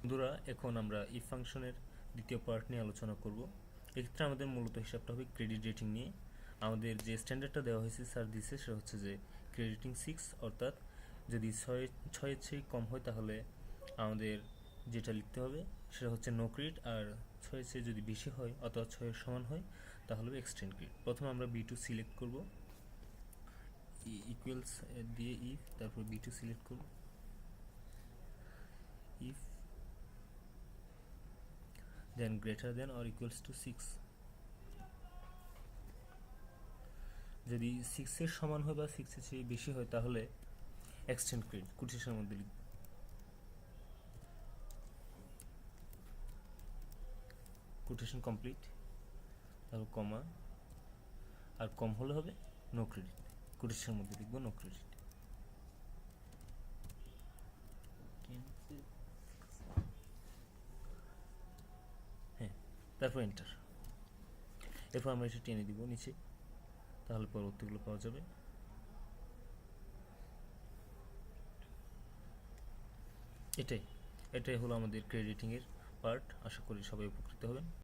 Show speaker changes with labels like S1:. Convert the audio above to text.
S1: বন্ধুরা, এখন আমরা ইফ ফাংশনের দ্বিতীয় পার্ট নিয়ে আলোচনা করব। এক্ষেত্রে আমাদের মূলত হিসাবটা হবে ক্রেডিট রেটিং নিয়ে। আমাদের যে স্ট্যান্ডার্ডটা দেওয়া হয়েছে স্যার দিচ্ছে সেটা হচ্ছে যে ক্রেডিট রেটিং 6, অর্থাৎ যদি ছয়ের চেয়ে কম হয় তাহলে আমাদের যেটা লিখতে হবে সেটা হচ্ছে নো ক্রেডিট, আর ছয়ের চেয়ে যদি বেশি হয় অথবা ছয়ের সমান হয় তাহলে এক্সটেন্ড ক্রেডিট। প্রথমে আমরা B2 সিলেক্ট করব, ইকুয়ালস দিয়ে ইফ, তারপর B2 সিলেক্ট করব। If then greater than or equals to 6, যদি 6-এর সমান হয় বা 6-এর চেয়ে বেশি হয় তাহলে এক্সটেন্ড ক্রেডিট কোটেশনের মধ্যে লিখব। কোটেশন কমপ্লিট, তারপর কমা, আর কম হলে হবে নো ক্রেডিট, কোটেশনের মধ্যে লিখব নো ক্রেডিট। হ্যাঁ, তারপর এন্টার। এরপর আমরা এটা টেনে দিব নিচে, তাহলে পরবর্তীগুলো পাওয়া যাবে। এটাই এটাই হলো আমাদের ক্রেডিটিংয়ের পার্ট। আশা করি সবাই উপকৃত হবেন।